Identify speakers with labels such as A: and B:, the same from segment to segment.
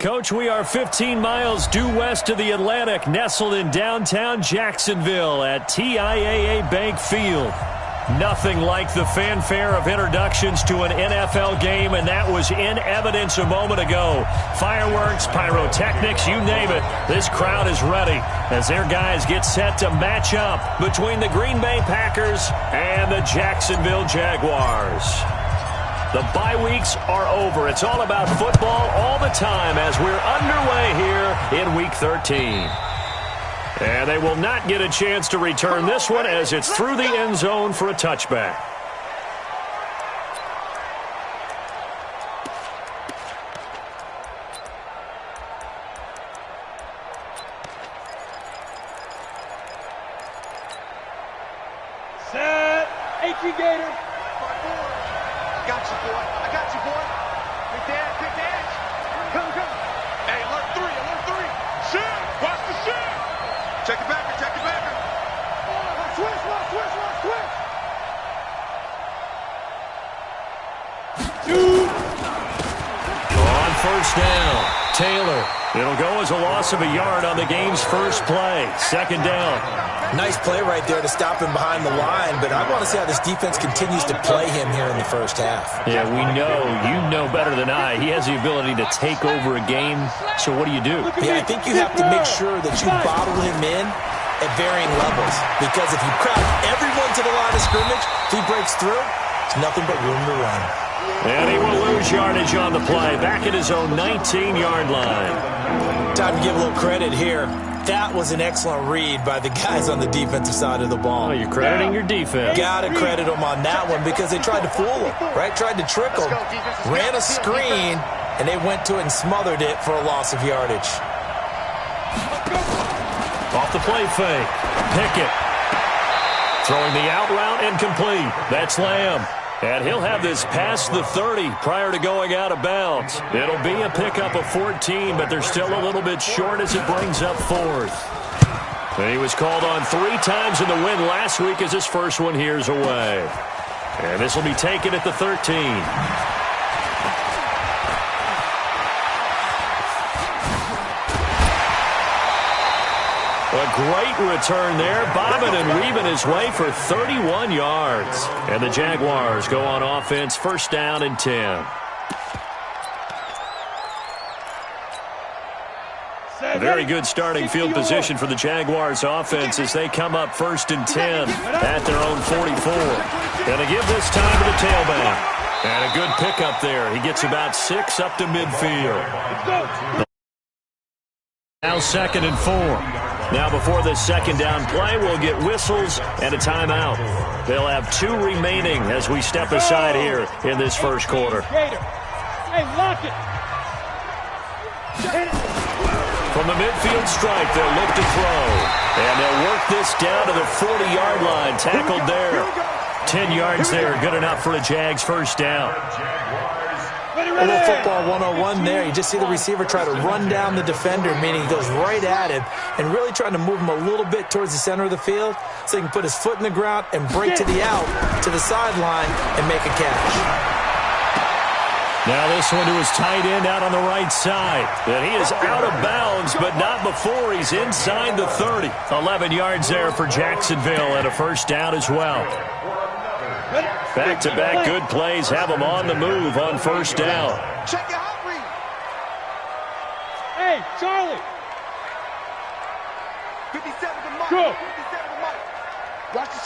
A: Coach, we are 15 miles due west of the Atlantic, nestled in downtown Jacksonville at TIAA Bank Field. Nothing like the fanfare of introductions to an NFL game, and that was in evidence a moment ago. Fireworks, pyrotechnics, you name it. This crowd is ready as their guys get set to match up between the Green Bay Packers and the Jacksonville Jaguars. The bye weeks are over. It's all about football all the time as we're underway here in Week 13. And they will not get a chance to return this one as it's through the end zone for a touchback.
B: Set. HE Gator.
C: Got you, boy. I got you, boy. Quick dash, quick dash. Come. Hey, alert three. Shit. Watch the shit. Check it back. Switch.
A: On first down, Taylor. It'll go as a loss of a yard on the game's first play. Second down.
D: Nice play right there to stop him behind the line, but I want to see how this defense continues to play him here in the first half.
A: Yeah, you know better than I. He has the ability to take over a game, so what do?
D: Yeah, I think you have to make sure that you bottle him in at varying levels, because if you crowd everyone to the line of scrimmage, if he breaks through, it's nothing but room to run.
A: And he will lose yardage on the play, back at his own 19-yard line.
D: Time to give a little credit here. That was an excellent read by the guys on the defensive side of the ball.
A: Oh, you're crediting your defense.
D: Got to credit them on that one because they tried to fool him, right? Tried to trick him, ran a screen, and they went to it and smothered it for a loss of yardage.
A: Off the play fake. Pickett. Throwing the out route incomplete. That's Lamb. And he'll have this past the 30 prior to going out of bounds. It'll be a pickup of 14, but they're still a little bit short as it brings up fourth. And he was called on 3 times in the win last week as his first one here's away. And this will be taken at the 13. A great return there, bobbing and weaving his way for 31 yards. And the Jaguars go on offense, first down and 10. Very good starting field position for the Jaguars offense as they come up first and 10 at their own 44. Going to give this time to the tailback. And a good pickup there. He gets about 6 up to midfield. Now second and 4. Now before this second down play, we'll get whistles and a timeout. They'll have 2 remaining as we step aside here in this first quarter.
B: Hey, lock it.
A: From the midfield stripe, they'll look to throw. And they'll work this down to the 40-yard line. Tackled there. 10 yards there. Good enough for a Jags first down.
D: A little football 101 there. You just see the receiver try to run down the defender, meaning he goes right at him and really trying to move him a little bit towards the center of the field so he can put his foot in the ground and break to the out, to the sideline, and make a catch.
A: Now this one to his tight end out on the right side. And he is out of bounds, but not before he's inside the 30. 11 yards there for Jacksonville and a first down as well. Back-to-back good plays have them on the move on first down.
C: Check your hot read.
B: Hey, Charlie.
C: 57 to Mike.
B: Go.
C: 57 to Mike. Watch the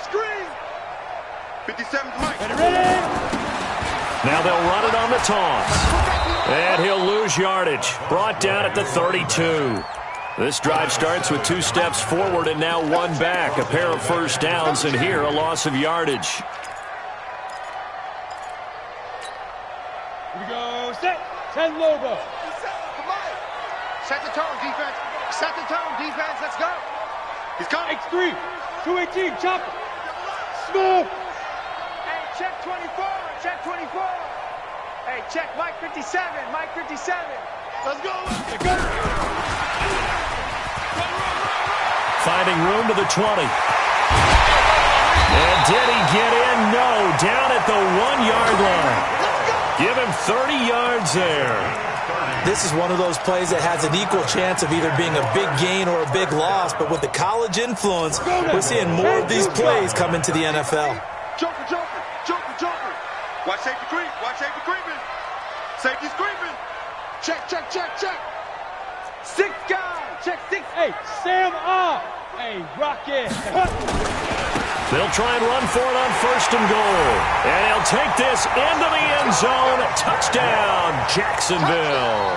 C: screen. 57 to Mike.
B: Ready.
A: Now they'll run it on the toss. And he'll lose yardage. Brought down at the 32. This drive starts with 2 steps forward and now 1 back. A pair of first downs, and here a loss of yardage.
B: Here we go. Set. 10 Lobo.
C: Set the tone, defense. Let's go. He's coming.
B: X3. 218. Chopper. Smooth.
C: Hey, check 24. Hey, check Mike 57. Let's go.
A: Finding room to the 20. And did he get in? No. Down at the 1-yard line. Give him 30 yards there.
D: This is one of those plays that has an equal chance of either being a big gain or a big loss, but with the college influence, we're seeing more of these plays come into the NFL.
C: Joker, joker, joker, joker. Watch safety creep, watch safety creeping. Safety's creeping. Check, check, check, check. 6 guys, check 6.
B: Hey, Sam off. Hey, Rocket.
A: They'll try and run for it on 1st and goal. And he'll take this into the end zone. Touchdown, Jacksonville.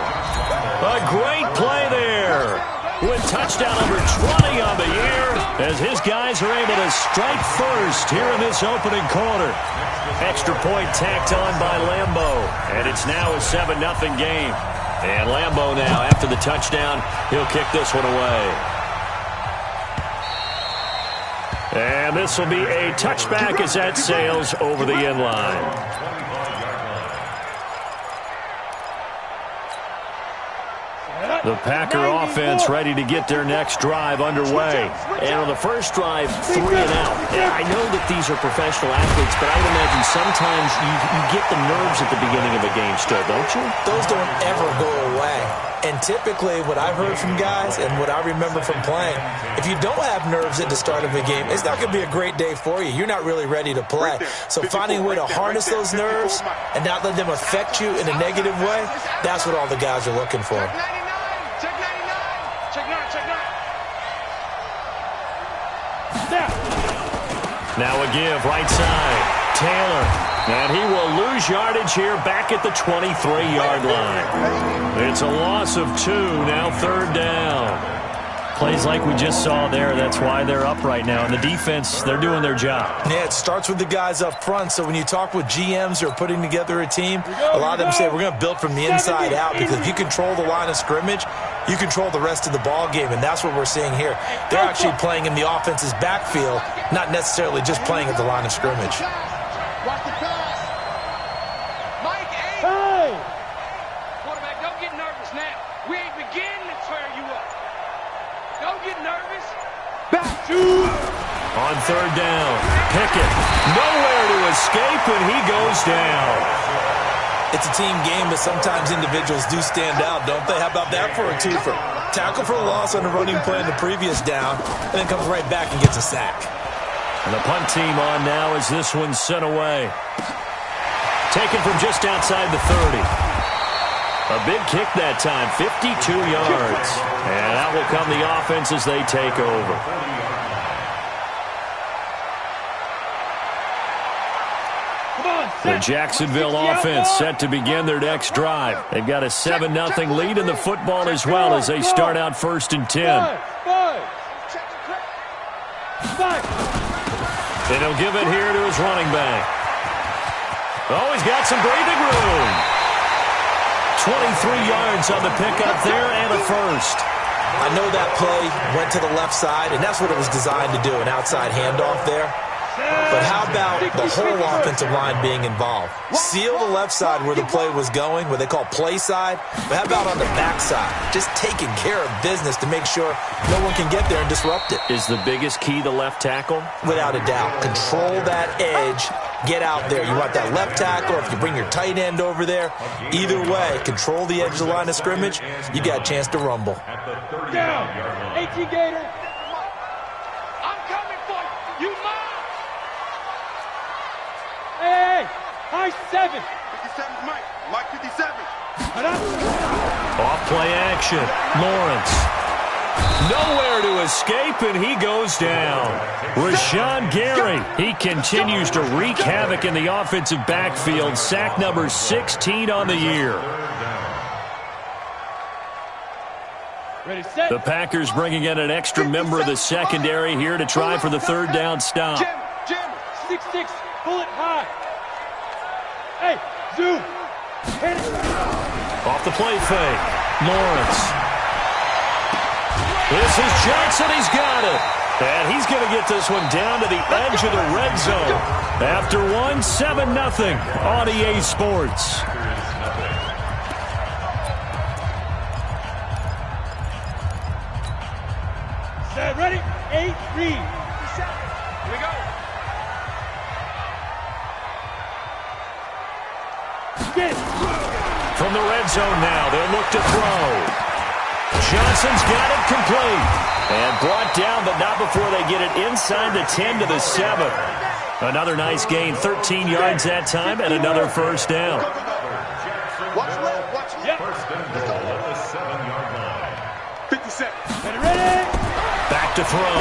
A: A great play there. With touchdown number 20 on the year, as his guys are able to strike first here in this opening quarter. Extra point tacked on by Lambeau. And it's now a 7-0 game. And Lambeau now, after the touchdown, he'll kick this one away. And this will be a touchback as that sails over the end line. The Packer offense ready to get their next drive underway.
E: And on the first drive, 3 and out. And I know that these are professional athletes, but I would imagine sometimes you get the nerves at the beginning of a game still, don't you?
D: Those don't ever go away. And typically what I've heard from guys and what I remember from playing, if you don't have nerves at the start of a game, it's not going to be a great day for you. You're not really ready to play. So finding a way to harness those nerves and not let them affect you in a negative way, that's what all the guys are looking for.
C: Check 99, check 9, check 9.
A: Now a give, right side. Taylor. And he will lose yardage here back at the 23-yard line. It's a loss of 2, now 3rd down. Plays like we just saw there, that's why they're up right now. And the defense, they're doing their job.
D: Yeah, it starts with the guys up front. So when you talk with GMs who are putting together a team, a lot of them say we're going to build from the inside out, because if you control the line of scrimmage, you control the rest of the ball game, and that's what we're seeing here. They're actually playing in the offense's backfield, not necessarily just playing at the line of scrimmage.
C: Watch the pass. Mike,
B: Hey!
C: quarterback, don't get nervous now. We ain't beginning to tear you up. Don't get nervous.
B: Back to...
A: On 3rd down, Pickett. Nowhere to escape, and he goes down.
D: It's a team game, but sometimes individuals do stand out, don't they? How about that for a twofer? Tackle for a loss on the running play in the previous down, and then comes right back and gets a sack.
A: And the punt team on now as this one's sent away. Taken from just outside the 30. A big kick that time, 52 yards. And out will come the offense as they take over. The Jacksonville offense set to begin their next drive. They've got a 7-0 lead in the football as well as they start out 1st and 10. And he'll give it here to his running back. Oh, he's got some breathing room. 23 yards on the pickup there and a first.
D: I know that play went to the left side, and that's what it was designed to do, an outside handoff there. But how about the whole offensive line being involved? Seal the left side where the play was going, what they call play side. But how about on the back side? Just taking care of business to make sure no one can get there and disrupt it.
A: Is the biggest key the left tackle?
D: Without a doubt. Control that edge. Get out there. You want that left tackle, or if you bring your tight end over there. Either way, control the edge of the line of scrimmage. You got a chance to rumble.
B: Down. 18 Gator.
C: I'm coming for you. You mine.
B: Hey, high 7.
C: 57's Mike. Mike 57.
A: Off play action. Lawrence. Nowhere to escape, and he goes down. Rashawn Gary, he continues to wreak havoc in the offensive backfield. Sack number 16 on the year.
B: Ready, set.
A: The Packers bringing in an extra member of the secondary here to try for the 3rd down stop.
B: Jim, 6'6", bullet high. Hey, zoom. Hit it.
A: Off the play fake. Lawrence. This is Johnson. He's got it. And he's going to get this one down to the edge of the red zone. After one, 7-0 on EA Sports.
B: Set, ready, 8, read.
C: Here we go.
B: Get it.
A: From the red zone now, they'll look to throw. Johnson's got it complete. And brought down, but not before they get it inside the 10 to the 7. Another nice gain, 13 yards that time, and another first down.
C: Watch left, watch left.
B: First
C: and goal at the 7-yard line. 50 seconds.
B: Ready?
A: Back to throw.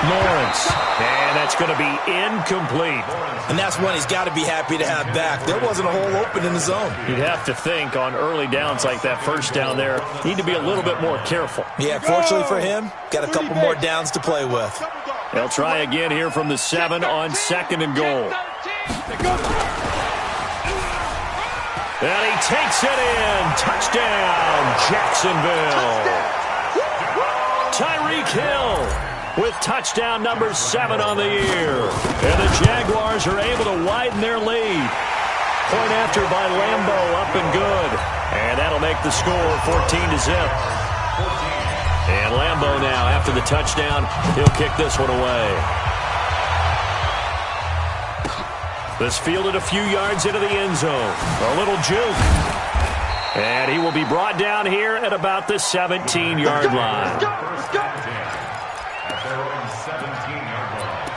A: Lawrence. And that's going to be incomplete.
D: And that's one he's got to be happy to have back. There wasn't a hole open in the zone.
A: You'd have to think on early downs like that first down there, need to be a little bit more careful.
D: Yeah, fortunately for him, got a couple more downs to play with.
A: They'll try again here from the 7 on 2nd and goal. And he takes it in. Touchdown, Jacksonville. Tyreek Hill with touchdown number 7 on the year. And the Jaguars are able to widen their lead. Point after by Lambeau, up and good. And that'll make the score 14-0. And Lambeau now, after the touchdown, he'll kick this one away. This fielded a few yards into the end zone. A little juke. And he will be brought down here at about the 17-yard line.
C: Let's go.
F: At their own 17-yard line.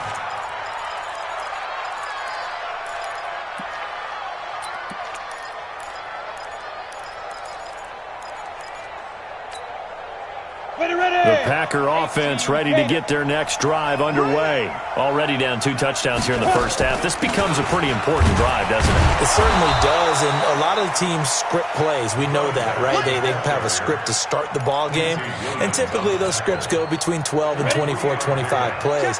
A: The Packer offense ready to get their next drive underway. Already down 2 touchdowns here in the first half. This becomes a pretty important drive, doesn't it?
D: It certainly does, and a lot of the teams script plays. We know that, right? They have a script to start the ball game, and typically those scripts go between 12 and 24, 25 plays.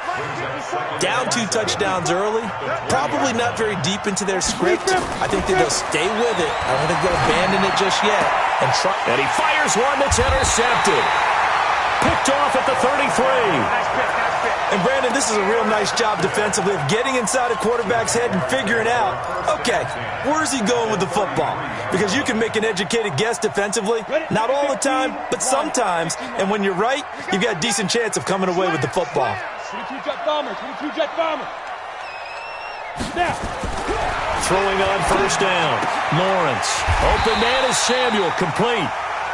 D: Down 2 touchdowns early, probably not very deep into their script. I think that they'll stay with it. I don't think they'll abandon it just yet.
A: And he fires one that's intercepted. Picked off at the 33.
D: And, Brandon, this is a real nice job defensively of getting inside a quarterback's head and figuring out, okay, where's he going with the football? Because you can make an educated guess defensively, not all the time, but sometimes. And when you're right, you've got a decent chance of coming away with the football.
B: 22-jet bomber, 22-jet bomber. Now.
A: Throwing on first down. Lawrence. Open man is Samuel. Complete.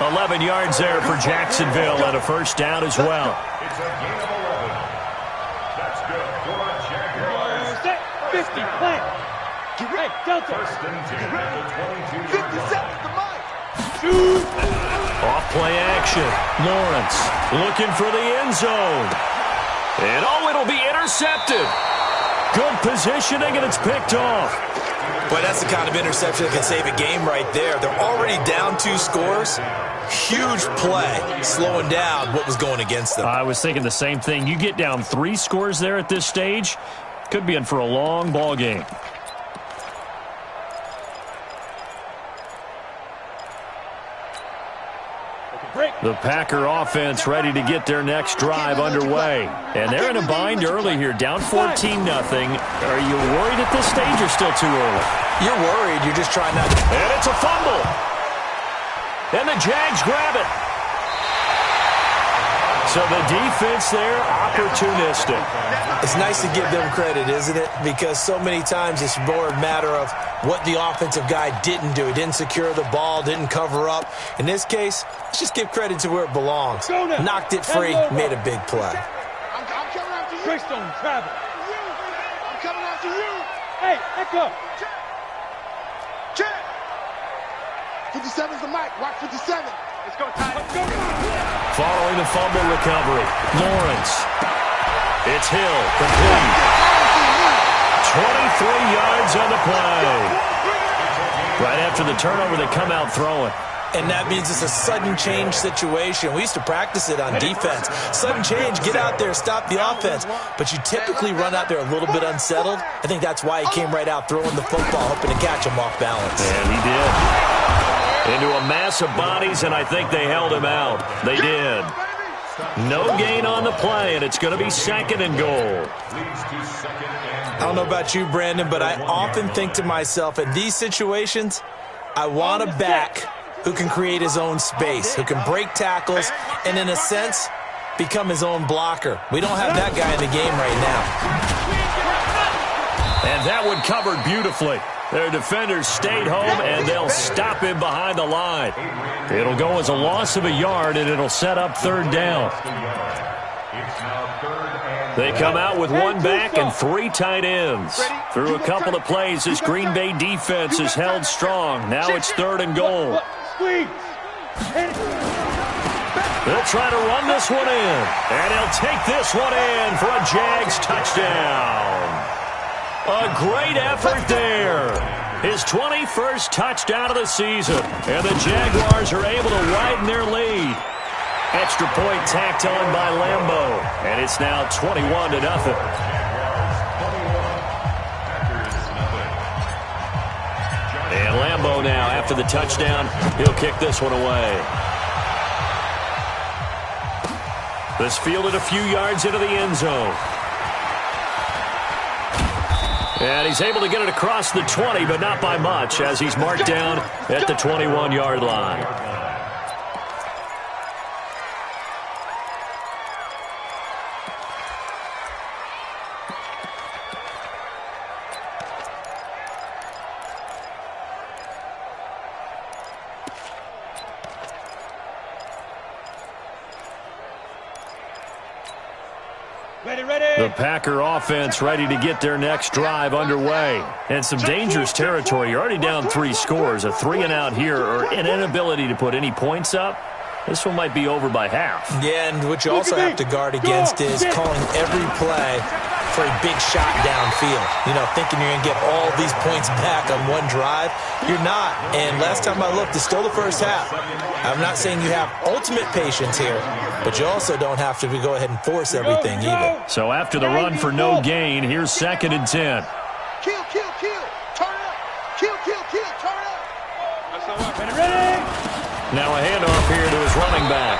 A: 11 yards there for Jacksonville and a first down as well.
F: It's a gain of 11. That's good for Jaguars.
B: 50, plant. Hey, Delta.
F: First and 10 at the 22.
C: 50 seconds to Mike.
B: Shoot.
A: Off play action. Lawrence looking for the end zone. And it'll be intercepted. Good positioning, and it's picked off.
D: Boy, that's the kind of interception that can save a game right there. They're already down 2 scores. Huge play, slowing down what was going against them.
A: I was thinking the same thing. You get down 3 scores there at this stage, could be in for a long ball game. The Packer offense ready to get their next drive underway. And they're in a bind early here, down 14-0. Are you worried at this stage or still too early?
D: You're worried. You're just trying not to.
A: And it's a fumble. And the Jags grab it. So the defense there, opportunistic.
D: It's nice to give them credit, isn't it? Because so many times it's more a matter of what the offensive guy didn't do. He didn't secure the ball, didn't cover up. In this case, let's just give credit to where it belongs. Knocked it free, made a big play.
C: I'm coming after you.
B: Greystone, travel.
C: I'm coming after you.
B: Hey, Echo.
C: Check. 57's the mic. Watch 57. Let's go, Ty.
A: Following the fumble recovery, Lawrence. It's Hill, complete. 23 yards on the play. Right after the turnover, they come out throwing.
D: And that means it's a sudden change situation. We used to practice it on defense. Sudden change, get out there, stop the offense. But you typically run out there a little bit unsettled. I think that's why he came right out throwing the football, hoping to catch him off balance.
A: And he did. Into a mass of bodies, and I think they held him out. They did. No gain on the play, and it's going to be 2nd and goal.
D: I don't know about you, Brandon, but I often think to myself, in these situations, I want a back who can create his own space, who can break tackles, and in a sense, become his own blocker. We don't have that guy in the game right now.
A: And that one covered beautifully. Their defenders stayed home, and they'll stop him behind the line. It'll go as a loss of a yard, and it'll set up third down. They come out with one back and 3 tight ends. Through a couple of plays, this Green Bay defense is held strong. Now it's 3rd and goal. They'll try to run this one in, and he'll take this one in for a Jags touchdown. A great effort there. His 21st touchdown of the season, and the Jaguars are able to widen their lead. Extra point tacked on by Lambeau, and it's now 21-0. And Lambeau now, after the touchdown, he'll kick this one away. This fielded a few yards into the end zone. And he's able to get it across the 20, but not by much, as he's marked down at the 21-yard line. The Packer offense ready to get their next drive underway. And some dangerous territory. You're already down 3 scores. A 3-and-out here, or an inability to put any points up. This one might be over by half.
D: Yeah, and what you also have to guard against is calling every play for a big shot downfield. You know, thinking you're going to get all these points back on one drive. You're not. And last time I looked, it's still the first half. I'm not saying you have ultimate patience here, but you also don't have to go ahead and force everything either.
A: So after the run for no gain, here's 2nd and 10.
C: Kill, kill, kill. Turn up. Kill, kill, kill. Turn up. That's all right.
B: Ready?
A: Now a handoff here to his running back.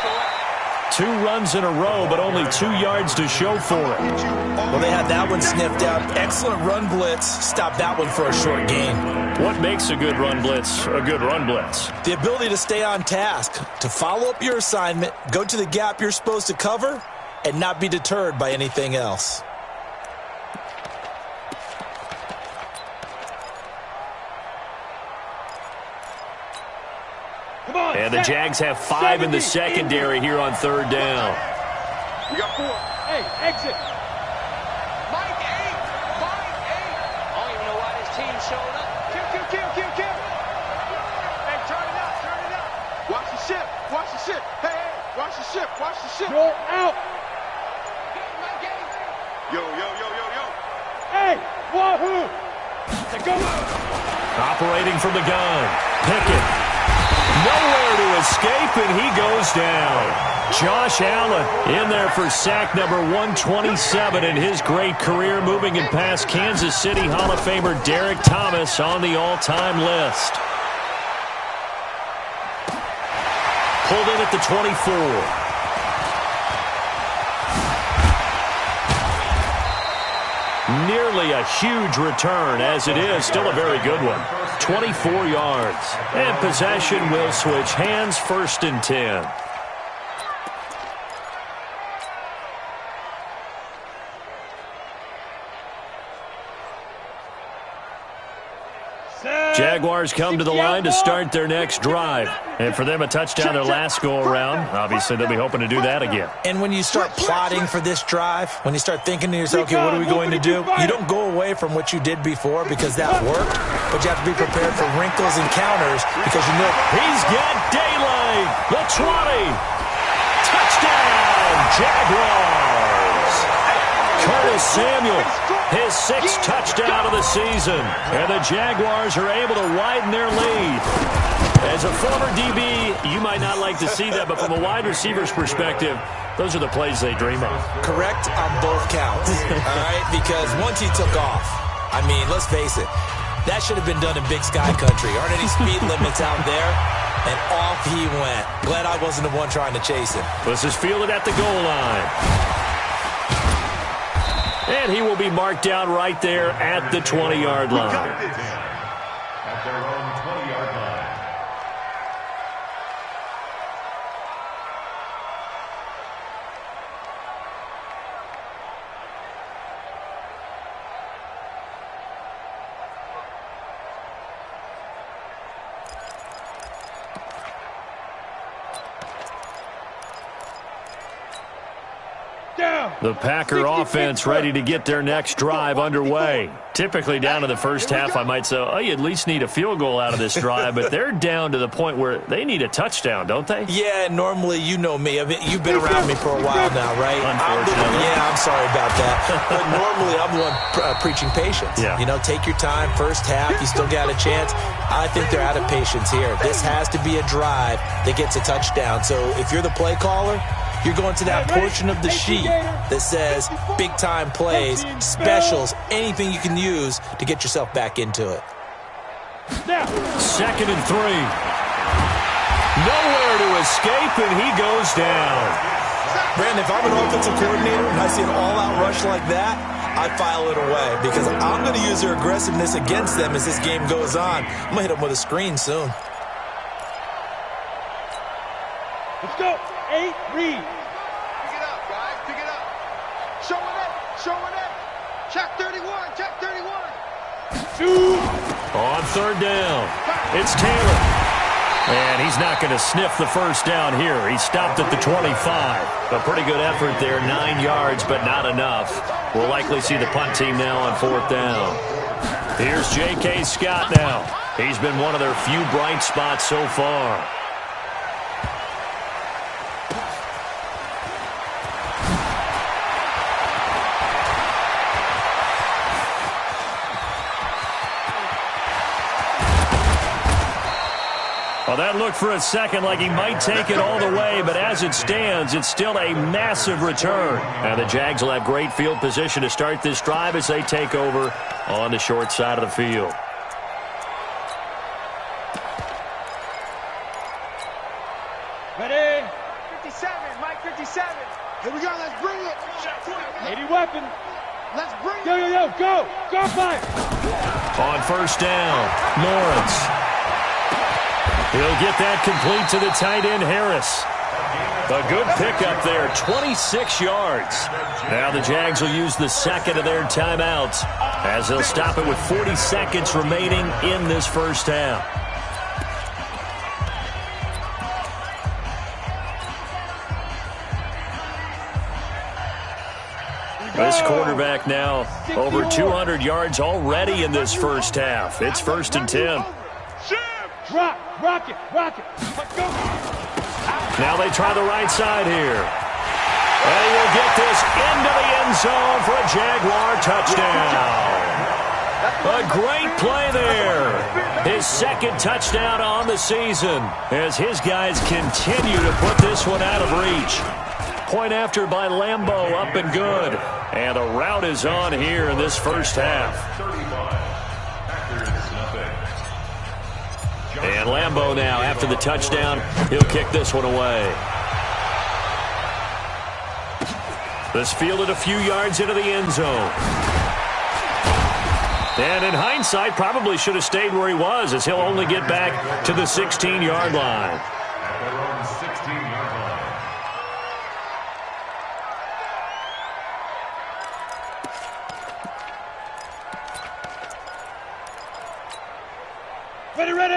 A: 2 runs in a row, but only 2 yards to show for it.
D: Well, they had that one sniffed out. Excellent run blitz. Stopped that one for a short gain.
A: What makes a good run blitz a good run blitz?
D: The ability to stay on task, to follow up your assignment, go to the gap you're supposed to cover, and not be deterred by anything else.
A: And the Jags have 5 in the secondary here on 3rd down.
C: We got 4.
B: Hey, exit.
C: Mike 8. Mike 8. I don't even know why this team showed up. Kill, kill, kill, kill, kill. Hey, turn it out, turn it out. Watch the ship, watch the ship. Hey, hey, watch the ship, watch the ship.
B: You're out.
C: Yo, yo, yo, yo, yo.
B: Hey, wahoo. Let's go.
A: Operating from the gun. Pickett. Nowhere to escape, and he goes down. Josh Allen in there for sack number 127 in his great career, moving it past Kansas City Hall of Famer Derek Thomas on the all-time list. Pulled in at the 24. Nearly a huge return, as it is still a very good one. 24 yards. And possession will switch hands, 1st and 10. Jaguars come to the line to start their next drive. And for them, a touchdown their last go-around. Obviously, they'll be hoping to do that again.
D: And when you start plotting for this drive, when you start thinking to yourself, okay, what are we going to do? You don't go away from what you did before because that worked, but you have to be prepared for wrinkles and counters because you know
A: he's got daylight. The 20. Touchdown, Jaguars. Curtis Samuel, his 6th touchdown of the season. And the Jaguars are able to widen their lead. As a former DB, you might not like to see that, but from a wide receiver's perspective, those are the plays they dream of.
D: Correct on both counts, all right? Because once he took off, I mean, let's face it, that should have been done in Big Sky Country. Aren't any speed limits out there? And off he went. Glad I wasn't the one trying to chase him.
A: This is fielded at the goal line. And he will be marked down right there at the 20-yard line.
F: At their own 20-yard line.
B: Down.
A: The Packer offense ready to get their next drive underway. Typically down to the first half, I might say, oh, you at least need a field goal out of this drive, but they're down to the point where they need a touchdown, don't they?
D: Yeah, normally, you know me. I mean, you've been around me for a while now, right?
A: Unfortunately.
D: I'm sorry about that. But normally, I'm the one preaching patience.
A: Yeah.
D: You know, take your time. First half, you still got a chance. I think they're out of patience here. This has to be a drive that gets a touchdown. So if you're the play caller, you're going to that portion of the sheet that says big-time plays, specials, anything you can use to get yourself back into it.
A: 2nd and 3. Nowhere to escape, and he goes down.
D: Brandon, if I'm an offensive coordinator and I see an all-out rush like that, I file it away because I'm going to use their aggressiveness against them as this game goes on. I'm going to hit them with a screen soon.
B: Let's go. 8, read.
C: Pick it up, guys. Pick it up. Show it up. Show it up. Check 31. Check 31.
B: 2.
A: On 3rd down, it's Taylor. And he's not going to sniff the first down here. He stopped at the 25. A pretty good effort there, 9 yards, but not enough. We'll likely see the punt team now on 4th down. Here's J.K. Scott now. He's been one of their few bright spots so far. Well, that looked for a second like he might take it all the way, but as it stands, it's still a massive return. And the Jags will have great field position to start this drive as they take over on the short side of the field.
B: Ready?
C: 57. Mike 57. Here we go. Let's bring it.
B: 80 weapon.
C: Let's bring it.
B: Yo. Go. Go, fire.
A: On 1st down, Lawrence. He'll get that complete to the tight end, Harris. A good pickup there, 26 yards. Now the Jags will use the second of their timeouts as they'll stop it with 40 seconds remaining in this first half. This quarterback now over 200 yards already in this first half. It's 1st and 10.
B: Drop. Rock it. Let's go.
A: Now they try the right side here. And he'll get this into the end zone for a Jaguar touchdown. A great play there. His 2nd touchdown on the season as his guys continue to put this one out of reach. Point after by Lambeau, up and good. And the route is on here in this first half. And Lambeau now, after the touchdown, he'll kick this one away. This fielded a few yards into the end zone. And in hindsight, probably should have stayed where he was as he'll only get back to the 16-yard line.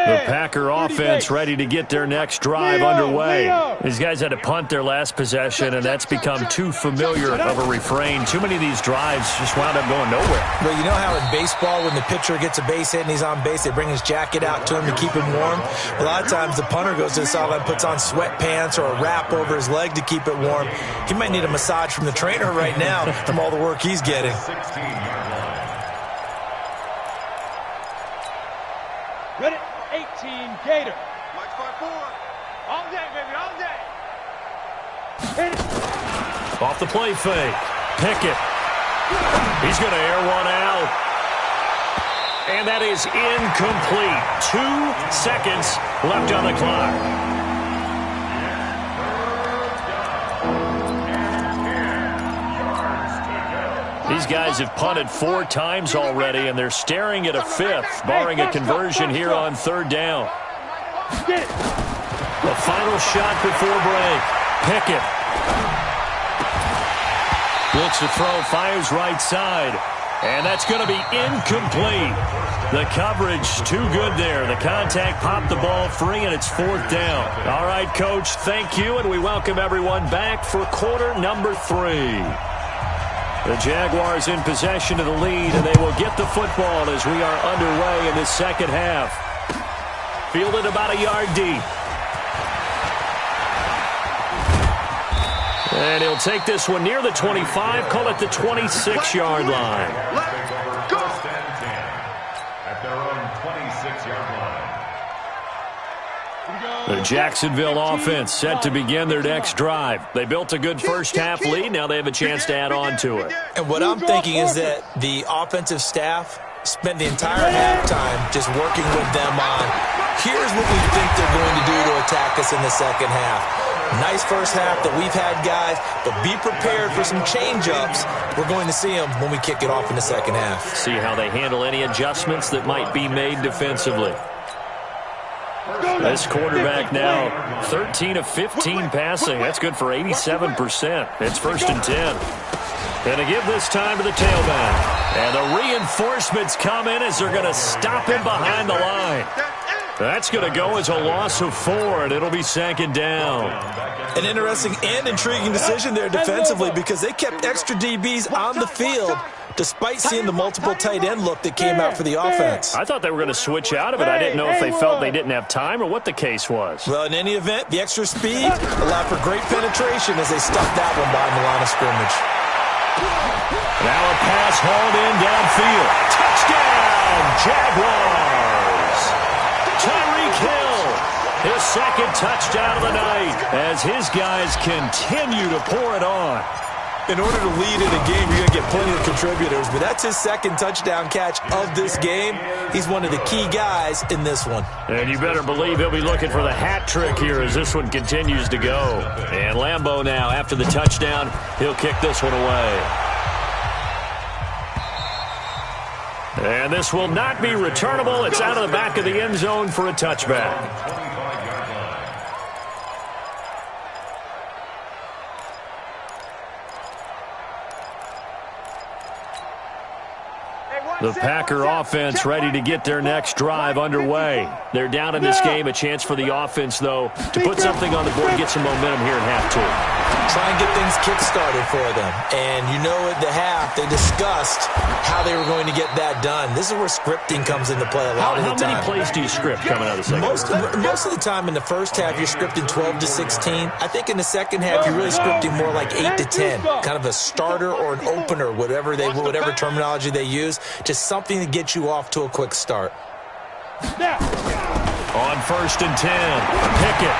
A: The Packer offense ready to get their next drive underway. These guys had to punt their last possession, and that's become too familiar of a refrain. Too many of these drives just wound up going nowhere.
D: Well, you know how in baseball, when the pitcher gets a base hit and he's on base, they bring his jacket out to him to keep him warm? A lot of times the punter goes to the sideline, puts on sweatpants or a wrap over his leg to keep it warm. He might need a massage from the trainer right now from all the work he's getting.
B: Ready? 18, Gator.
C: Mike 5-4. All day, baby, all day.
B: Hit it.
A: Off the play fake. Pickett. He's going to air one out. And that is incomplete. 2 seconds left on the clock. These guys have punted 4 times already, and they're staring at a 5th, barring a conversion here on 3rd down. The final shot before break. Pickett. Looks to throw, fires right side. And that's going to be incomplete. The coverage too good there. The contact popped the ball free, and it's 4th down. All right, Coach, thank you, and we welcome everyone back for quarter number 3. The Jaguars in possession of the lead, and they will get the football as we are underway in this second half. Fielded about a yard deep. And he'll take this one near the 25, call it the 26-yard line.
F: First and 10 at their own 26-yard line.
A: The Jacksonville offense set to begin their next drive. They built a good first-half lead. Now they have a chance to add on to it.
D: And what I'm thinking is that the offensive staff spent the entire halftime just working with them on, here's what we think they're going to do to attack us in the second half. Nice first half that we've had, guys, but be prepared for some change-ups. We're going to see them when we kick it off in the second half.
A: See how they handle any adjustments that might be made defensively. This quarterback now 13 of 15 passing. That's good for 87%. It's 1st and 10. Going to give this time to the tailback. And the reinforcements come in as they're going to stop him behind the line. That's going to go as a loss of 4, and it'll be 2nd down.
D: An interesting and intriguing decision there defensively because they kept extra DBs on the field despite seeing the multiple tight end look that came out for the offense.
A: I thought they were going to switch out of it. I didn't know if they felt they didn't have time or what the case was.
D: Well, in any event, the extra speed allowed for great penetration as they stuffed that one behind the line of scrimmage.
A: Now a pass hauled in downfield. Touchdown, Jaguars! Tyreek Hill, his 2nd touchdown of the night as his guys continue to pour it on.
D: In order to lead in a game, you're going to get plenty of contributors, but that's his 2nd touchdown catch of this game. He's one of the key guys in this one.
A: And you better believe he'll be looking for the hat trick here as this one continues to go. And Lambeau now, after the touchdown, he'll kick this one away. And this will not be returnable. It's out of the back of the end zone for a touchback. The Packer offense ready to get their next drive underway. They're down in this game. A chance for the offense, though, to put something on the board, get some momentum here in half 2.
D: Try and get things kick-started for them. And you know at the half, they discussed how they were going to get that done. This is where scripting comes into play a lot of the time.
A: How many plays do you script coming out of the second half?
D: Most of the time in the first half, you're scripting 12 to 16. I think in the second half, you're really scripting more like 8 to 10. Kind of a starter or an opener, whatever terminology they use. Just something to get you off to a quick start.
A: On 1st and 10, Pickett.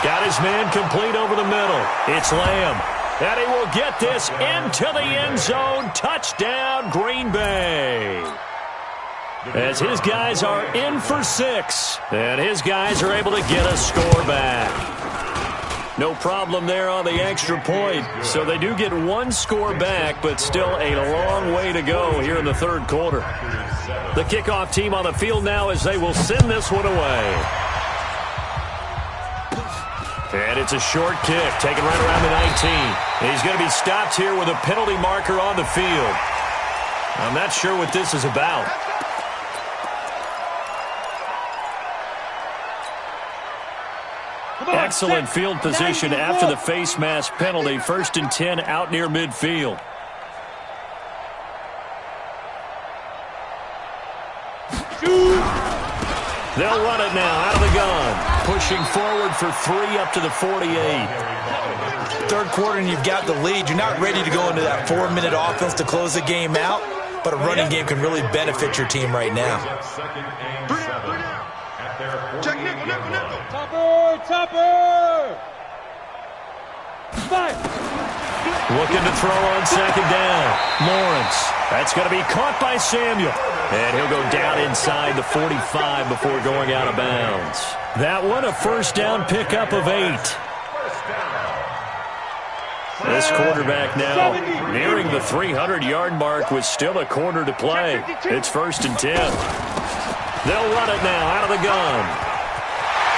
A: Got his man complete over the middle. It's Lamb. And he will get this into the end zone. Touchdown, Green Bay. As his guys are in for 6. And his guys are able to get a score back. No problem there on the extra point. So they do get 1 score back, but still a long way to go here in the 3rd quarter. The kickoff team on the field now as they will send this one away. And it's a short kick, taken right around the 19. He's going to be stopped here with a penalty marker on the field. I'm not sure what this is about. Excellent field position after the face mask penalty. 1st and 10 out near midfield. They'll run it now out of the gun. Pushing forward for 3 up to the 48.
D: 3rd quarter and you've got the lead. You're not ready to go into that 4-minute offense to close the game out, but a running game can really benefit your team right now.
C: Check nickel.
B: Topper! Fight!
A: Looking to throw on 2nd down. Lawrence. That's going to be caught by Samuel. And he'll go down inside the 45 before going out of bounds. That one a 1st down pickup of 8. This quarterback now nearing the 300-yard mark with still a quarter to play. It's 1st and 10. They'll run it now out of the gun.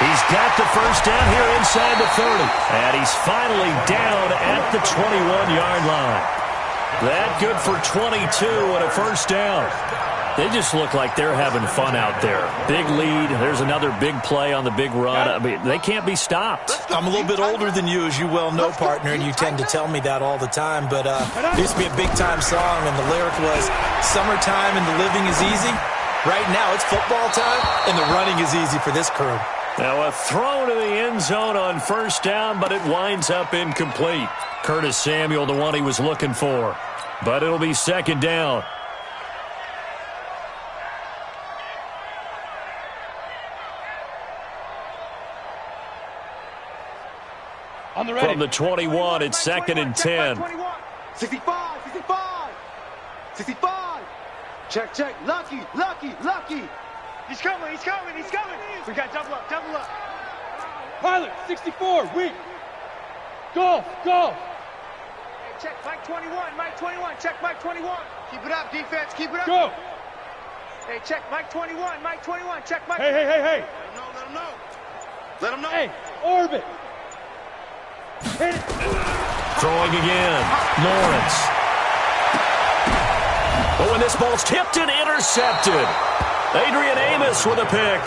A: He's got the 1st down here inside the 30. And he's finally down at the 21-yard line. That good for 22 and a 1st down. They just look like they're having fun out there. Big lead. There's another big play on the big run. I mean, they can't be stopped.
D: I'm a little bit older than you, as you well know, partner, and you tend to tell me that all the time. But there used to be a big-time song, and the lyric was, "Summertime and the living is easy." Right now, it's football time, and the running is easy for this crew.
A: Now a throw to the end zone on first down, but it winds up incomplete. Curtis Samuel, the one he was looking for. But it'll be second down.
B: On the ready.
A: From the 21, it's second and 10.
C: 65, 65, 65. Check, check. Lucky, lucky, lucky. He's coming, he's coming, he's coming. We got double up, double up.
B: Pilot, 64, weak. Golf, golf.
C: Hey, check, Mike 21, Mike 21, check, Mike 21. Keep it up, defense, keep it up.
B: Go.
C: Hey, check, Mike 21, Mike 21, check, Mike.
B: Hey, hey, hey, hey.
C: Let him know. Let him know.
B: Hey, orbit. Hit it.
A: Throwing again. Lawrence. Oh, and this ball's tipped and intercepted. Adrian Amos with a pick.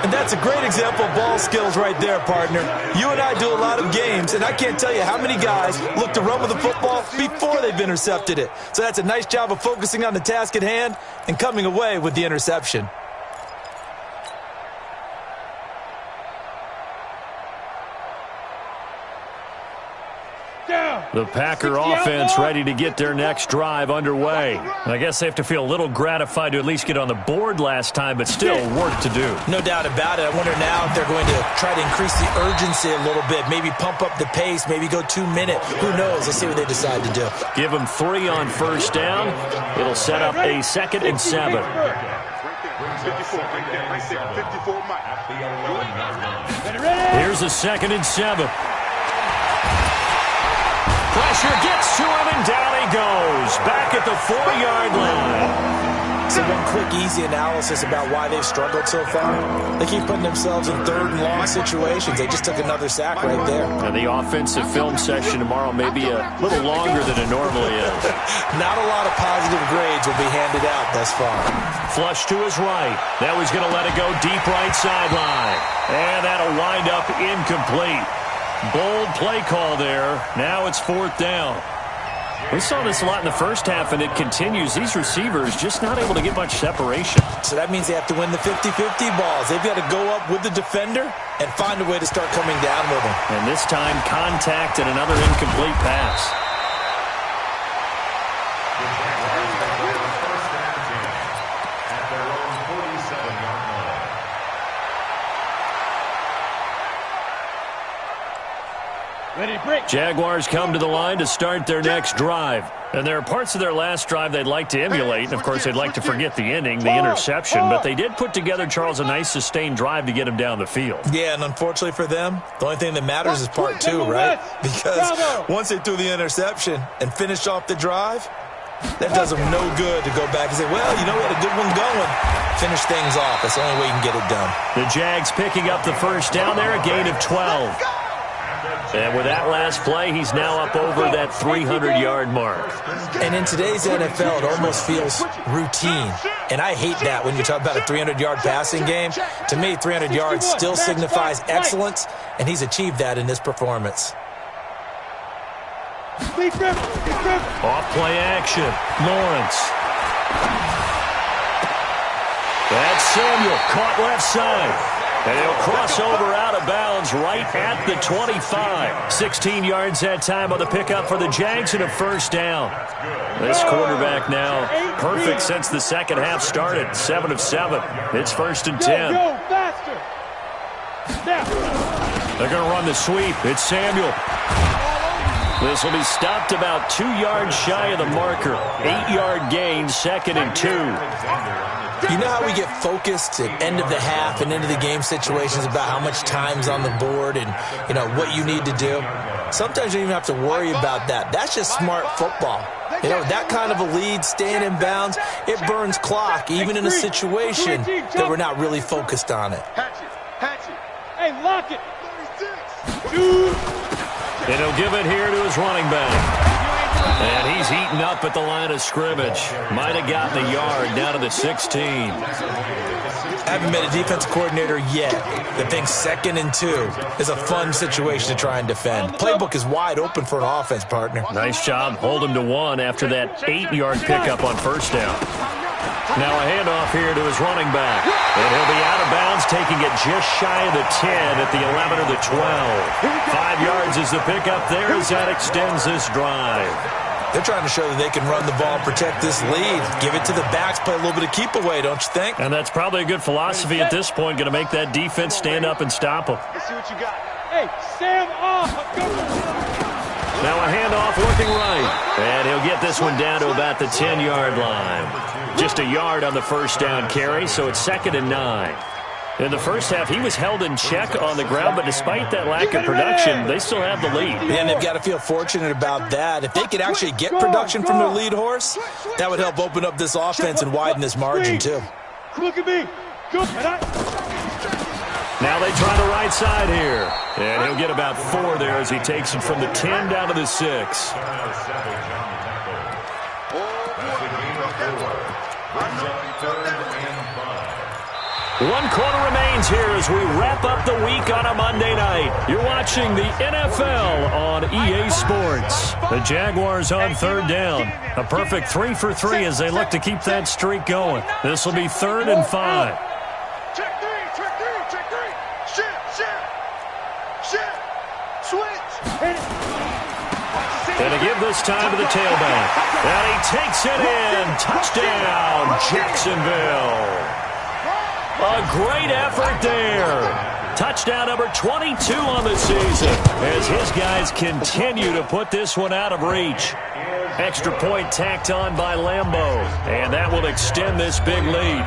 D: And that's a great example of ball skills right there, partner. You and I do a lot of games, and I can't tell you how many guys look to run with the football before they've intercepted it. So that's a nice job of focusing on the task at hand and coming away with the interception.
A: The Packer offense ready to get their next drive underway. I guess they have to feel a little gratified to at least get on the board last time, but still work to do.
D: No doubt about it. I wonder now if they're going to try to increase the urgency a little bit, maybe pump up the pace, maybe go 2 minutes. Who knows? Let's see what they decide to do.
A: Give them 3 on first down. It'll set up a second and 7.
C: 54, right there, 54, Mike.
A: Here's a second and 7. Pressure gets to him, and down he goes. Back at the 4-yard line.
D: So one quick, easy analysis about why they've struggled so far. They keep putting themselves in third and long situations. They just took another sack right there.
A: And the offensive film session tomorrow may be a little longer than it normally is.
D: Not a lot of positive grades will be handed out thus far.
A: Flush to his right. Now he's going to let it go deep right sideline. And that'll wind up incomplete. Bold play call there. Now it's 4th down. We saw this a lot in the first half, and it continues. These receivers just not able to get much separation.
D: So that means they have to win the 50-50 balls. They've got to go up with the defender and find a way to start coming down with them.
A: And this time, contact and another incomplete pass. Jaguars come to the line to start their next drive. And there are parts of their last drive they'd like to emulate. And, of course, they'd like to forget the ending, the interception. But they did put together, Charles, a nice sustained drive to get him down the field.
D: Yeah, and unfortunately for them, the only thing that matters is part 2, right? Because once they threw the interception and finished off the drive, that does them no good to go back and say, well, you know, we had a good one going. Finish things off. That's the only way you can get it done.
A: The Jags picking up the first down there, a gain of 12. And with that last play, he's now up over that 300-yard mark.
D: And in today's NFL, it almost feels routine. And I hate that when you talk about a 300-yard passing game. To me, 300 yards still signifies excellence, and he's achieved that in this performance.
A: Off play action. Lawrence. That's Samuel, caught left side. And he'll cross over out of bounds right at the 25. 16 yards that time on the pickup for the Jags and a first down. This quarterback now perfect since the second half started. 7 of 7. It's 1st and 10.
B: Go faster.
A: They're going to run the sweep. It's Samuel. This will be stopped about 2 yards shy of the marker. 8-yard gain, 2nd and 2.
D: You know how we get focused at end of the half and into the game situations about how much time's on the board and, you know, what you need to do? Sometimes you don't even have to worry about that. That's just smart football. You know, that kind of a lead, staying in bounds, it burns clock, even in a situation that we're not really focused on it.
B: Hey, lock it.
A: And he'll give it here to his running back. And he's heating up at the line of scrimmage. Might have gotten a yard down to the 16.
D: Haven't been a defense coordinator yet that thinks 2nd and 2 is a fun situation to try and defend. Playbook is wide open for an offense, partner.
A: Nice job. Hold him to 1 after that 8-yard pickup on first down. Now a handoff here to his running back. And he'll be out of bounds, taking it just shy of the 10 at the 11 or the 12. 5 yards is the pickup there as that extends this drive.
D: They're trying to show that they can run the ball, protect this lead. Give it to the backs, play a little bit of keep away, don't you think?
A: And that's probably a good philosophy at this point, going to make that defense stand up and stop them.
B: Let's see what you got. Hey, Sam off.
A: Now a handoff looking right. And he'll get this one down to about the 10-yard line. Just a yard on the first down carry, so it's 2nd and 9. In the first half, he was held in check on the ground, but despite that lack of production, they still have the lead.
D: And they've got to feel fortunate about that. If they could actually get production from their lead horse, that would help open up this offense and widen this margin, too.
B: Look at me. Go.
A: Now they try the right side here. And he'll get about 4 there as he takes it from the 10 down to the 6. One quarter remains here as we wrap up the week on a Monday night. You're watching the NFL on EA Sports. The Jaguars on 3rd down. A perfect 3 for 3 as they look to keep that streak going. This will be 3rd and 5.
C: Check three. Shift. Switch.
A: And to give this time to the tailback. And he takes it in. Touchdown, Jacksonville. A great effort there. Touchdown number 22 on the season as his guys continue to put this one out of reach. Extra point tacked on by Lambeau, and that will extend this big lead.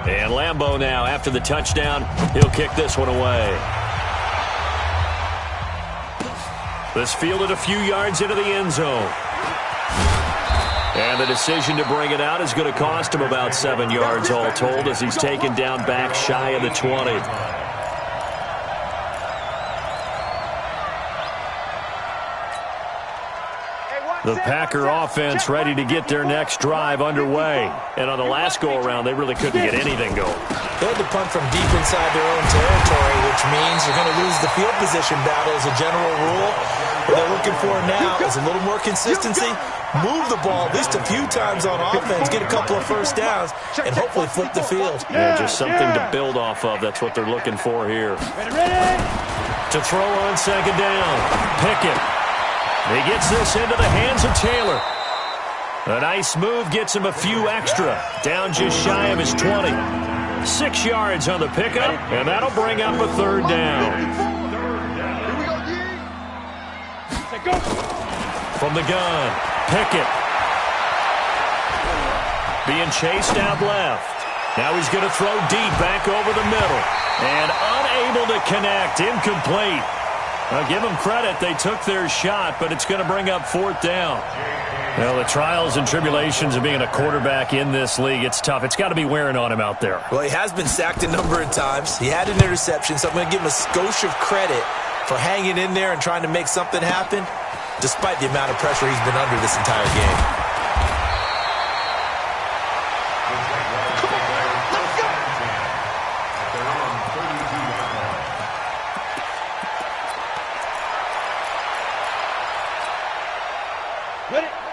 A: And Lambeau now, after the touchdown, he'll kick this one away. This fielded a few yards into the end zone. And the decision to bring it out is going to cost him about 7 yards all told as he's taken down back shy of the 20. The Packer offense ready to get their next drive underway. And on the last go-around, they really couldn't get anything going.
D: They had to punt from deep inside their own territory, which means you're going to lose the field position battle as a general rule. What they're looking for now is a little more consistency. Move the ball at least a few times on offense, get a couple of first downs, and hopefully flip the field.
A: Yeah, just something to build off of. That's what they're looking for here. To throw on 2nd down. Pickett. He gets this into the hands of Taylor. A nice move gets him a few extra. Down just shy of his 20. 6 yards on the pickup, and that'll bring up a 3rd down. From the gun, Pickett. Being chased out left. Now he's going to throw deep back over the middle. And unable to connect, incomplete. Now give them credit, they took their shot, but it's going to bring up 4th down. Well, the trials and tribulations of being a quarterback in this league, it's tough. It's got to be wearing on him out there.
D: Well, he has been sacked a number of times. He had an interception, so I'm going to give him a skosh of credit for hanging in there and trying to make something happen, despite the amount of pressure he's been under this entire game.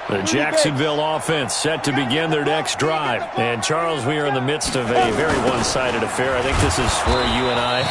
A: The Jacksonville offense set to begin their next drive. And, Charles, we are in the midst of a very one-sided affair. I think this is where you and I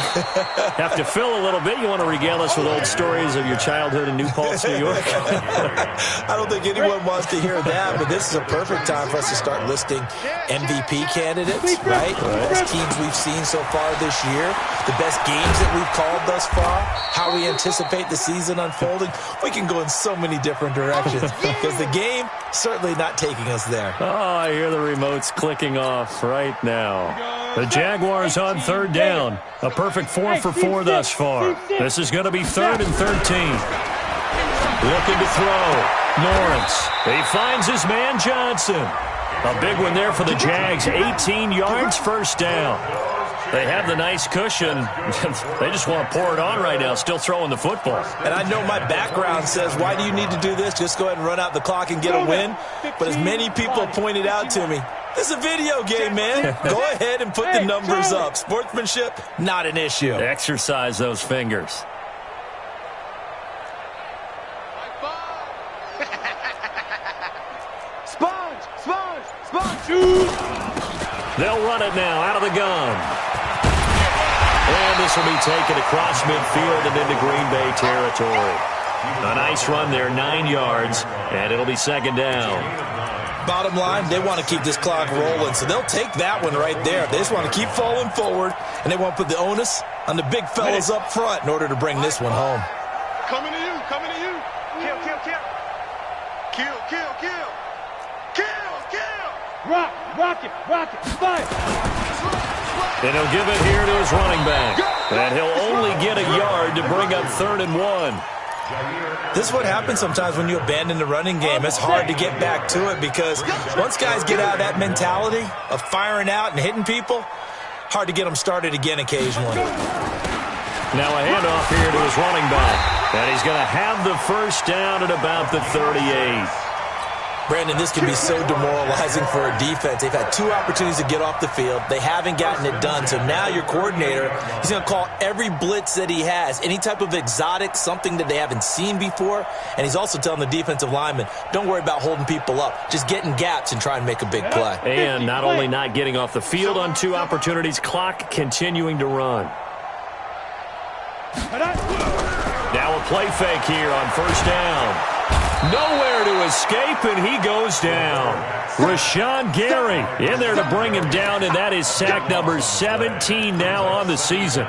A: have to fill a little bit. You want to regale us with old stories of your childhood in New Paltz, New York?
D: I don't think anyone wants to hear that, but this is a perfect time for us to start listing MVP candidates, right? The best teams we've seen so far this year, the best games that we've called thus far, how we anticipate the season unfolding. We can go in so many different directions because the game certainly not taking us there.
A: Oh, I hear the remotes clicking off right now. The Jaguars on 3rd down. A perfect 4 for 4 thus far. This is going to be 3rd and 13. Looking to throw. Lawrence. He finds his man Johnson. A big one there for the Jags. 18 yards, first down. They have the nice cushion. They just want to pour it on right now, still throwing the football.
D: And I know my background says, why do you need to do this? Just go ahead and run out the clock and get a win. But as many people pointed out to me, this is a video game, man. Go ahead and put the numbers up. Sportsmanship, not an issue.
A: Exercise those fingers. They'll run it now out of the gun. And this will be taken across midfield and into Green Bay territory. A nice run there, 9 yards, and it'll be second down.
D: Bottom line, they want to keep this clock rolling, so they'll take that one right there. They just want to keep falling forward, and they want to put the onus on the big fellas up front in order to bring this one home.
C: Coming to you, coming to you. Kill, kill, kill. Kill, kill, kill. Kill, kill.
B: Rock it, fire.
A: And he'll give it here to his running back. And he'll only get a yard to bring up 3rd and 1.
D: This is what happens sometimes when you abandon the running game. It's hard to get back to it because once guys get out of that mentality of firing out and hitting people, hard to get them started again occasionally.
A: Now a handoff here to his running back. And he's going to have the first down at about the 38.
D: Brandon, this can be so demoralizing for a defense. They've had 2 opportunities to get off the field. They haven't gotten it done. So now your coordinator, he's going to call every blitz that he has, any type of exotic, something that they haven't seen before. And he's also telling the defensive lineman, don't worry about holding people up. Just get in gaps and try and make a big play.
A: And not only not getting off the field on 2 opportunities, clock continuing to run. Now a play fake here on first down. Nowhere to escape, and he goes down. Rashawn Gary in there to bring him down, and that is sack number 17 now on the season.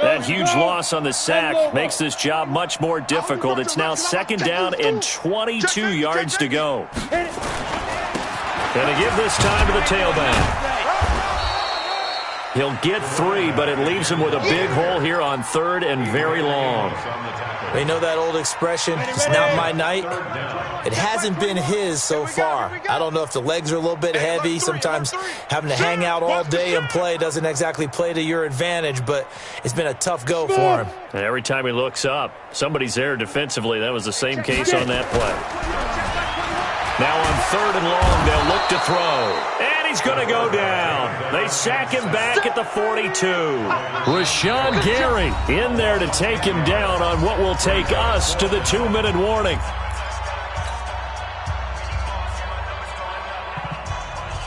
A: That huge loss on the sack makes this job much more difficult. It's now 2nd down and 22 yards to go. And to give this time to the tailback. He'll get 3, but it leaves him with a big hole here on 3rd and very long.
D: They know that old expression, it's not my night. It hasn't been his so far. I don't know if the legs are a little bit heavy. Sometimes having to hang out all day and play doesn't exactly play to your advantage, but it's been a tough go for him.
A: And every time he looks up, somebody's there defensively. That was the same case on that play. Now on 3rd and long, they'll look to throw. And he's going to go down. They sack him back at the 42. Rashawn Gary in there to take him down on what will take us to the 2-minute warning.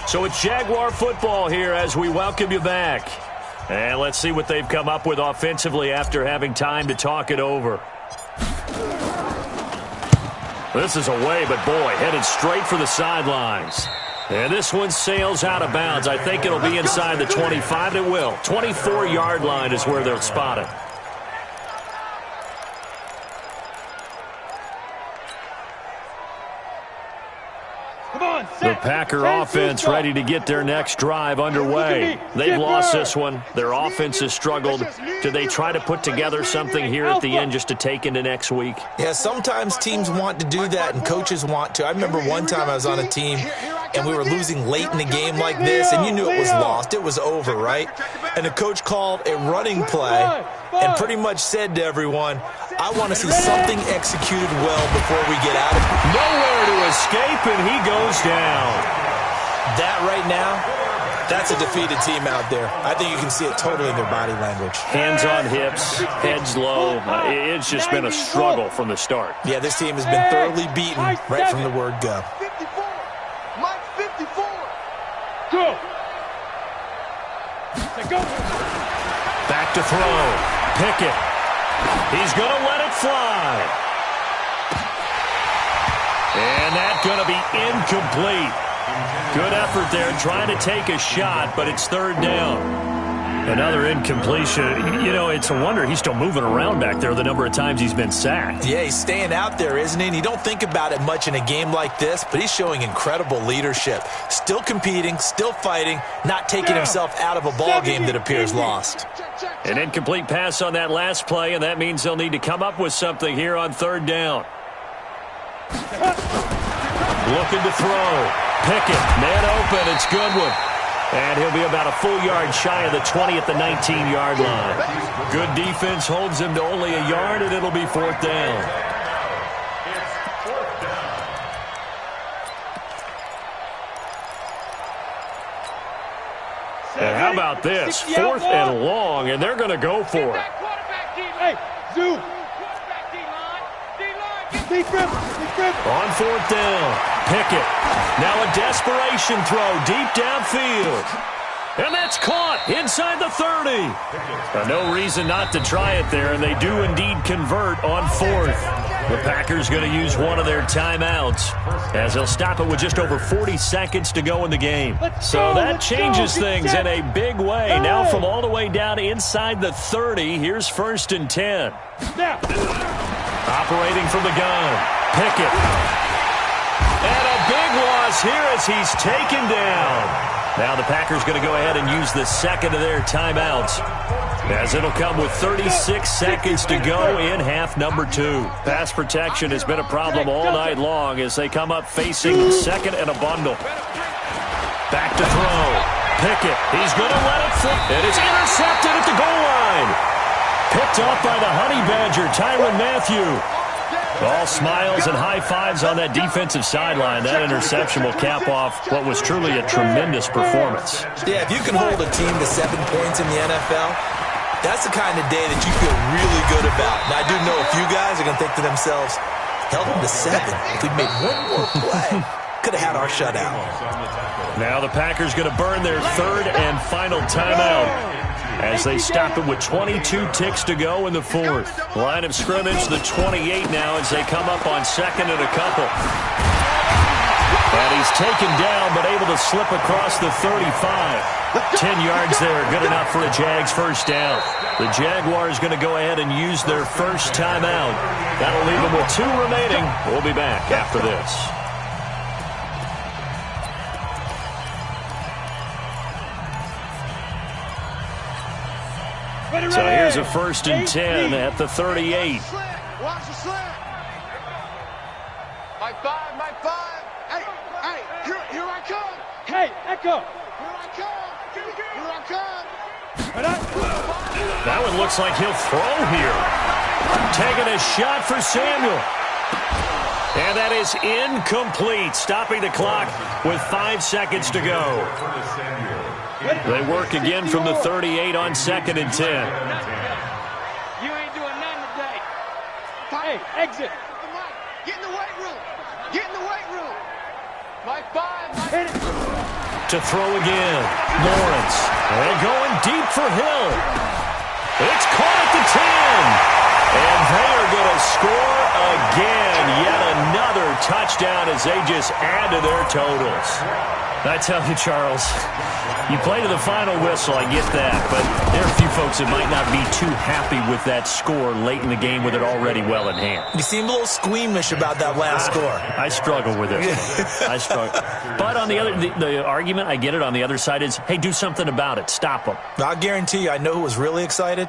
A: So it's Jaguar football here as we welcome you back. And let's see what they've come up with offensively after having time to talk it over. This is away, but boy, headed straight for the sidelines. And this one sails out of bounds. I think it'll be inside the 25. It will. 24-yard line is where they'll spot it. The Packer offense ready to get their next drive underway. They've lost this one. Their offense has struggled. Do they try to put together something here at the end just to take into next week?
D: Yeah, sometimes teams want to do that and coaches want to. I remember one time I was on a team and we were losing late in the game like this, and you knew it was lost. It was over, right? And the coach called a running play and pretty much said to everyone, I want to see something executed well before we get out of it.
A: Nowhere to escape, and he goes down.
D: That right now, that's a defeated team out there. I think you can see it totally in their body language.
A: Hands on hips, heads low. It's just been a struggle from the start.
D: Yeah, this team has been thoroughly beaten right from the word go.
C: 54. Mike 54.
B: Go.
A: Back to throw. Pickett. He's going to let it fly. And that's going to be incomplete. Good effort there trying to take a shot, but it's 3rd down. Another incompletion. You know, it's a wonder he's still moving around back there the number of times he's been sacked.
D: Yeah, he's staying out there, isn't he? And you don't think about it much in a game like this, but he's showing incredible leadership. Still competing, still fighting, not taking himself out of a ball game that appears lost.
A: An incomplete pass on that last play, and that means they'll need to come up with something here on third down. Looking to throw. Pickett, man open. It's Goodwin. And he'll be about a full yard shy of the 20 at the 19-yard line. Good defense holds him to only a yard, and it'll be fourth down. And how about this? Fourth and long, and they're going to go for it.
B: Hey, Zoo.
A: On fourth down, Pickett. Now a desperation throw deep downfield. And that's caught inside the 30. No reason not to try it there, and they do indeed convert on fourth. The Packers going to use one of their timeouts as they'll stop it with just over 40 seconds to go in the game. So that changes things in a big way. Now from all the way down inside the 30, here's first and 10. Operating from the gun, Pickett. And a big loss here as he's taken down. Now the Packers going to go ahead and use the second of their timeouts, as it'll come with 36 seconds to go in half number 2. Pass protection has been a problem all night long as they come up facing second and a bundle. Back to throw. Pickett, he's going to let it flip. It is intercepted at the goal line. Picked off by the Honey Badger, Tyrann Mathieu. All smiles and high fives on that defensive sideline. That interception will cap off what was truly a tremendous performance.
D: Yeah, if you can hold a team to 7 points in the NFL, that's the kind of day that you feel really good about. Now, I do know a few guys are going to think to themselves, held them to 7. If we'd made one more play, could have had our shutout.
A: Now the Packers going to burn their third and final timeout as they stop it with 22 ticks to go in the fourth. Line of scrimmage, the 28 now as they come up on second and a couple. And he's taken down but able to slip across the 35. 10 yards there, good enough for a Jags first down. The Jaguars going to go ahead and use their first timeout. That'll leave them with 2 remaining. We'll be back after this. So here's a first and 10 at the 38.
C: Watch the slant. My 5, my 5. Hey, here I come.
B: Hey, Echo.
C: Here I come. Here I come.
A: That one looks like he'll throw here. Taking a shot for Samuel. And that is incomplete, stopping the clock with 5 seconds to go. They work again from the 38 on second and 10.
B: You ain't doing nothing today. Hey, exit.
C: Get in the weight room. Get in the weight room. My 5, my
B: Hit it.
A: To throw again, Lawrence. And going deep for Hill. It's caught at the 10. And they are going to score again. Yet another touchdown as they just add to their totals. I tell you, Charles, you play to the final whistle, I get that, but there are a few folks that might not be too happy with that score late in the game with it already well in hand.
D: You seem a little squeamish about that last score.
A: I struggle with it. I struggle. But on the other, the argument, I get it, on the other side is, hey, do something about it. Stop them.
D: I'll guarantee you, I know who was really excited.